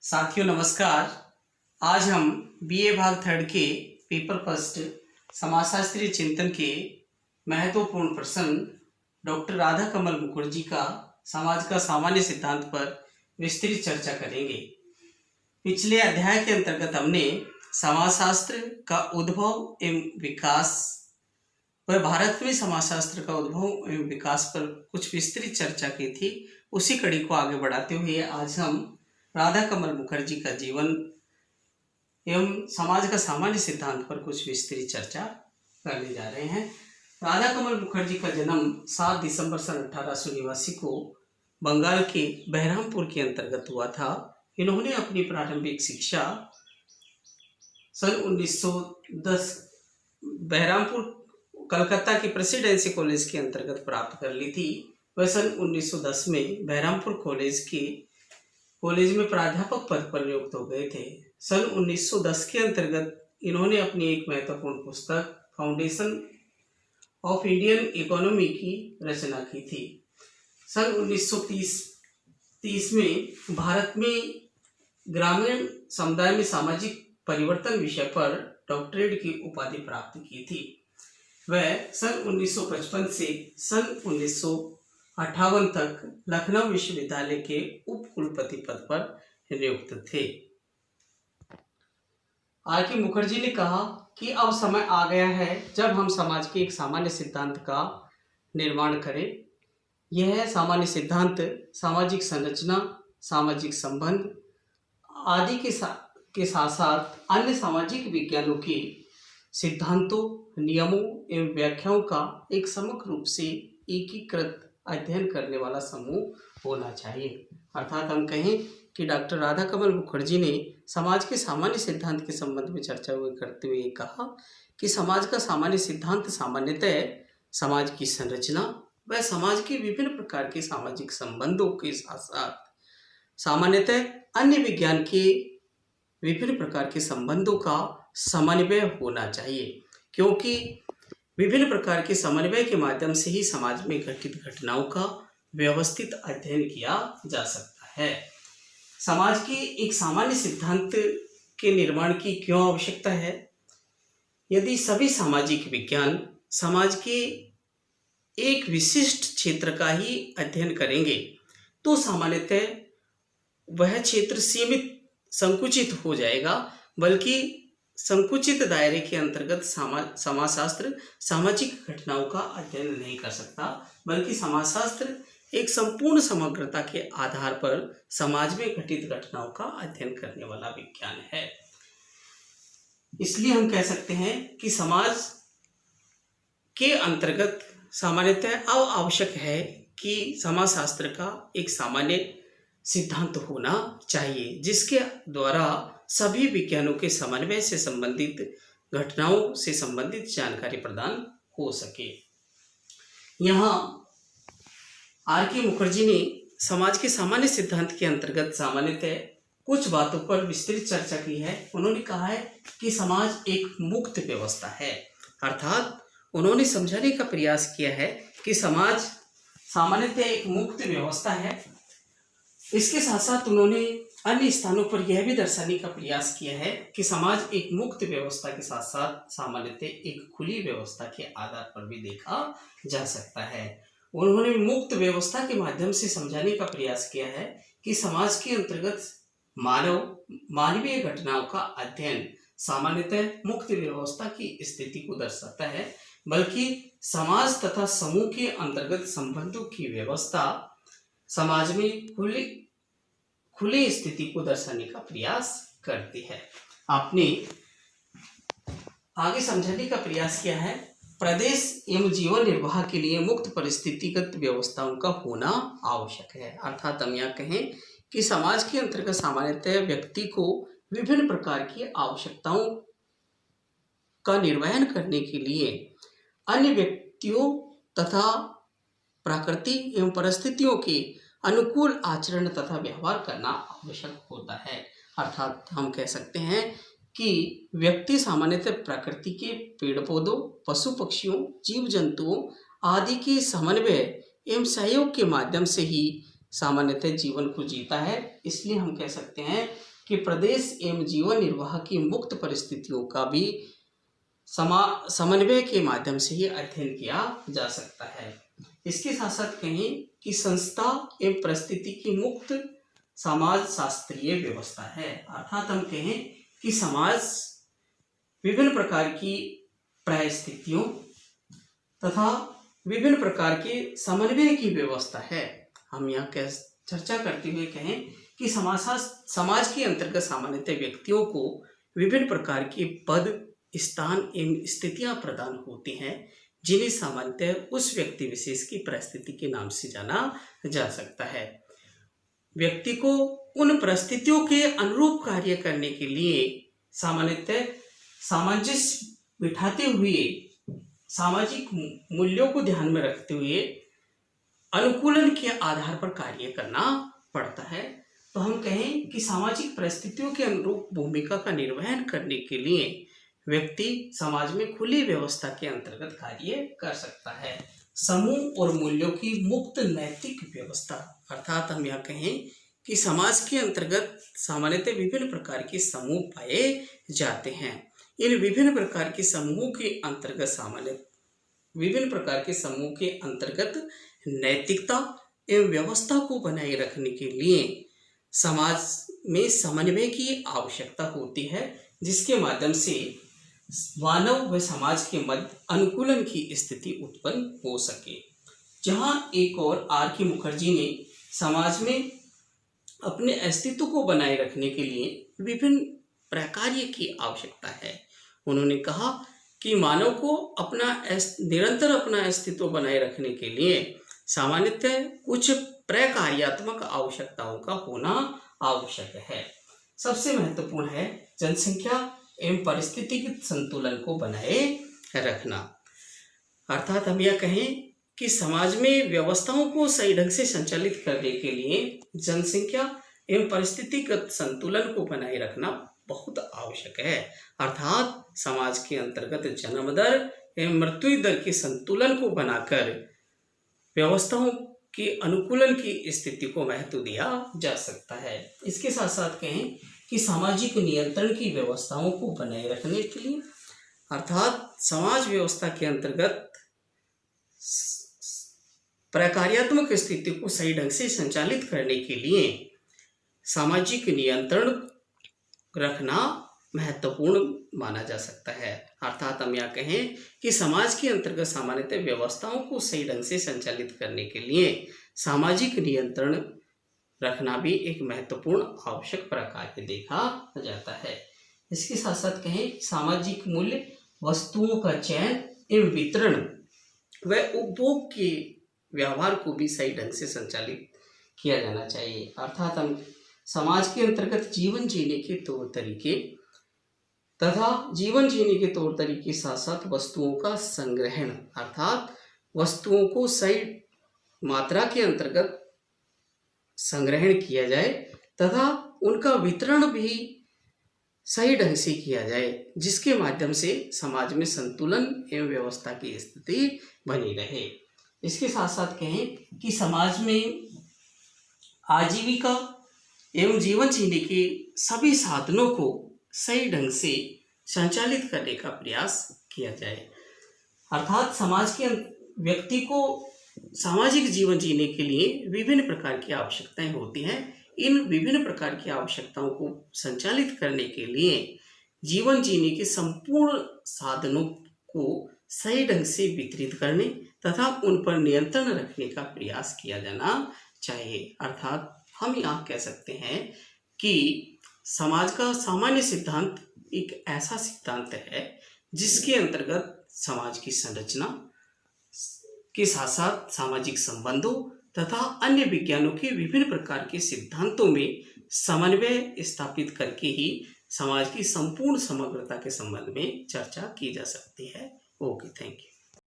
साथियों नमस्कार। आज हम बीए भाग थर्ड के पेपर फर्स्ट समाजशास्त्रीय चिंतन के महत्वपूर्ण प्रश्न डॉक्टर राधा कमल मुखर्जी का समाज का सामान्य सिद्धांत पर विस्तृत चर्चा करेंगे। पिछले अध्याय के अंतर्गत हमने समाजशास्त्र का उद्भव एवं विकास व भारत में समाजशास्त्र का उद्भव एवं विकास पर कुछ विस्तृत चर्चा की थी। उसी कड़ी को आगे बढ़ाते हुए आज हम राधा कमल मुखर्जी का जीवन एवं समाज का सामान्य सिद्धांत पर कुछ विस्तृत चर्चा करने जा रहे हैं। राधा कमल मुखर्जी का जन्म 7 दिसंबर सन 1889 को बंगाल के बहरामपुर के अंतर्गत हुआ था। इन्होंने अपनी प्रारंभिक शिक्षा सन 1910 बहरामपुर कलकत्ता के प्रेसिडेंसी कॉलेज के अंतर्गत प्राप्त कर ली थी। वह सन 1910 में बहरामपुर कॉलेज में प्राध्यापक पद पर नियुक्त हो गए थे। सन 1910 के अंतर्गत इन्होंने अपनी एक महत्वपूर्ण पुस्तक फाउंडेशन ऑफ इंडियन इकोनॉमी की रचना की थी। सन 1930 में भारत में ग्रामीण समुदाय में सामाजिक परिवर्तन विषय पर डॉक्टरेट की उपाधि प्राप्त की थी। वह सन 1955 से सन 1958 तक लखनऊ विश्वविद्यालय के उप कुलपति पद पर नियुक्त थे। आर के मुखर्जी ने कहा कि अब समय आ गया है जब हम समाज के एक सामान्य सिद्धांत का निर्माण करें। यह सामान्य सिद्धांत सामाजिक संरचना, सामाजिक संबंध आदि के साथ साथ अन्य सामाजिक विज्ञानों के सिद्धांतों, नियमों एवं व्याख्याओं का एक समग्र रूप से एकीकृत अध्ययन करने वाला समूह होना चाहिए। अर्थात हम कहें कि डॉक्टर राधा कमल मुखर्जी ने समाज के सामान्य सिद्धांत के संबंध में चर्चा करते हुए कहा कि समाज का सामान्य सिद्धांत सामान्यतः समाज की संरचना व समाज के विभिन्न प्रकार के सामाजिक संबंधों के साथ साथ सामान्यतः अन्य विज्ञान के विभिन्न प्रकार के संबंधों का समन्वय होना चाहिए, क्योंकि विभिन्न प्रकार के समन्वय के माध्यम से ही समाज में घटित घटनाओं का व्यवस्थित अध्ययन किया जा सकता है। समाज के एक सामान्य सिद्धांत के निर्माण की क्यों आवश्यकता है? यदि सभी सामाजिक विज्ञान समाज के एक विशिष्ट क्षेत्र का ही अध्ययन करेंगे तो सामान्यतः वह क्षेत्र सीमित संकुचित हो जाएगा, बल्कि संकुचित दायरे के अंतर्गत समाजशास्त्र सामाजिक घटनाओं का अध्ययन नहीं कर सकता, बल्कि समाजशास्त्र एक संपूर्ण समग्रता के आधार पर समाज में घटित घटनाओं का अध्ययन करने वाला विज्ञान है। इसलिए हम कह सकते हैं कि समाज के अंतर्गत सामान्यतः अब आवश्यक है कि समाजशास्त्र का एक सामान्य सिद्धांत होना चाहिए, जिसके द्वारा सभी विज्ञानों के समन्वय से संबंधित घटनाओं से संबंधित जानकारी प्रदान हो सके। यहाँ आर के मुखर्जी ने समाज के सामान्य सिद्धांत के अंतर्गत सामान्यतः कुछ बातों पर विस्तृत चर्चा की है। उन्होंने कहा है कि समाज एक मुक्त व्यवस्था है, अर्थात उन्होंने समझाने का प्रयास किया है कि समाज सामान्यतः एक मुक्त व्यवस्था है। इसके साथ साथ उन्होंने अन्य स्थानों पर यह भी दर्शाने का प्रयास किया है कि समाज एक मुक्त व्यवस्था के साथ साथ सामान्यतः एक खुली व्यवस्था के आधार पर भी देखा जा सकता है। उन्होंने मुक्त व्यवस्था के माध्यम से समझाने का प्रयास किया है कि समाज के अंतर्गत मानवीय घटनाओं का अध्ययन सामान्यतः मुक्त व्यवस्था की स्थिति को दर्शाता है, बल्कि समाज तथा समूह के अंतर्गत संबंधों की व्यवस्था समाज में खुली स्थिति को दर्शाने का प्रयास करती है। आपने आगे समझाने का प्रयास किया है प्रदेश एवं जीवन निर्वाह के लिए मुक्त परिस्थितिगत व्यवस्थाओं का होना आवश्यक है। अर्थात हम यहाँ कहें कि समाज के अंतर्गत सामान्यतः व्यक्ति को विभिन्न प्रकार की आवश्यकताओं का निर्वहन करने के लिए अन्य व्यक्तियों तथा प्रकृति एवं परिस्थितियों के अनुकूल आचरण तथा व्यवहार करना आवश्यक होता है। अर्थात हम कह सकते हैं कि व्यक्ति सामान्यतः प्रकृति के पेड़ पौधों, पशु पक्षियों, जीव जंतुओं आदि के समन्वय एवं सहयोग के माध्यम से ही सामान्यतः जीवन को जीता है। इसलिए हम कह सकते हैं कि प्रदेश एवं जीवन निर्वाह की मुक्त परिस्थितियों का भी समन्वय के माध्यम से ही अध्ययन किया जा सकता है। इसके साथ साथ कहें कि संस्था एवं परिस्थिति की मुक्त समाज शास्त्रीय व्यवस्था है। अर्थात हम कहें कि समाज विभिन्न प्रकार की परिस्थितियों तथा विभिन्न प्रकार के समन्वय की व्यवस्था है। हम यहाँ चर्चा करते हुए कहें कि समाज के अंतर्गत सामान्यतः व्यक्तियों को विभिन्न प्रकार के पद, स्थान एवं स्थितियां प्रदान होती हैं, जिन्हें सामान्यतः उस व्यक्ति विशेष की परिस्थिति के नाम से जाना जा सकता है। व्यक्ति को उन परिस्थितियों के अनुरूप कार्य करने के लिए सामान्यतः सामंजस्य बिठाते हुए, सामाजिक मूल्यों को ध्यान में रखते हुए अनुकूलन के आधार पर कार्य करना पड़ता है। तो हम कहें कि सामाजिक परिस्थितियों के अनुरूप भूमिका का निर्वहन करने के लिए व्यक्ति समाज में खुली व्यवस्था के अंतर्गत कार्य कर सकता है। समूह और मूल्यों की मुक्त नैतिक व्यवस्था, अर्थात हम यह कहें कि समाज के अंतर्गत सामान्यतः विभिन्न प्रकार के समूह पाए जाते हैं। इन विभिन्न प्रकार के समूहों के अंतर्गत नैतिकता एवं व्यवस्था को बनाए रखने के लिए समाज में समन्वय की आवश्यकता होती है, जिसके माध्यम से मानव व समाज के मध्य अनुकूलन की स्थिति उत्पन्न हो सके। जहां एक और आर के मुखर्जी ने समाज में अपने अस्तित्व को बनाए रखने के लिए विभिन्न प्रकार्य की आवश्यकता है। उन्होंने कहा कि मानव को निरंतर अपना अस्तित्व बनाए रखने के लिए सामान्यतः कुछ प्रकार्यात्मक आवश्यकताओं का होना आवश्यक है। सबसे महत्वपूर्ण है जनसंख्या एवं पारिस्थितिक संतुलन को बनाए रखना। अर्थात हम यह कहें कि समाज में व्यवस्थाओं को सही ढंग से संचालित करने के लिए जनसंख्या एवं पारिस्थितिक संतुलन को बनाए रखना बहुत आवश्यक है। अर्थात समाज के अंतर्गत जन्म दर एवं मृत्यु दर के संतुलन को बनाकर व्यवस्थाओं के अनुकूलन की स्थिति को महत्व दिया जा सकता है। इसके साथ साथ कहें कि सामाजिक नियंत्रण की व्यवस्थाओं को बनाए रखने के लिए, अर्थात समाज व्यवस्था के अंतर्गत प्रकार्यात्मक स्थिति को सही ढंग से संचालित करने के लिए सामाजिक नियंत्रण रखना महत्वपूर्ण माना जा सकता है। अर्थात हम यह कहें कि समाज के अंतर्गत सामान्यतः व्यवस्थाओं को सही ढंग से संचालित करने के लिए सामाजिक नियंत्रण रखना भी एक महत्वपूर्ण आवश्यक प्रकार देखा जाता है। इसके साथ साथ कहें सामाजिक मूल्य, वस्तुओं का चयन एवं वितरण व उपभोग के व्यवहार को भी सही ढंग से संचालित किया जाना चाहिए। अर्थात हम समाज के अंतर्गत जीवन जीने के तौर तरीके तथा जीवन जीने के तौर तरीके साथ साथ वस्तुओं का संग्रहण, अर्थात वस्तुओं को सही मात्रा के अंतर्गत संग्रहण किया जाए तथा उनका वितरण भी सही ढंग से किया जाए, जिसके माध्यम से समाज में संतुलन एवं व्यवस्था की स्थिति बनी रहे। इसके साथ साथ कहें कि समाज में आजीविका एवं जीवन जीने के सभी साधनों को सही ढंग से संचालित करने का प्रयास किया जाए। अर्थात समाज के व्यक्ति को सामाजिक जीवन जीने के लिए विभिन्न प्रकार की आवश्यकताएं होती हैं। इन विभिन्न प्रकार की आवश्यकताओं को संचालित करने के लिए जीवन जीने के संपूर्ण साधनों को सही ढंग से वितरित करने तथा उन पर नियंत्रण रखने का प्रयास किया जाना चाहिए। अर्थात हम यहाँ कह सकते हैं कि समाज का सामान्य सिद्धांत एक ऐसा सिद्धांत है जिसके अंतर्गत समाज की संरचना के साथ साथ सामाजिक संबंधों तथा अन्य विज्ञानों के विभिन्न प्रकार के सिद्धांतों में समन्वय स्थापित करके ही समाज की संपूर्ण समग्रता के संबंध में चर्चा की जा सकती है। Okay, thank you.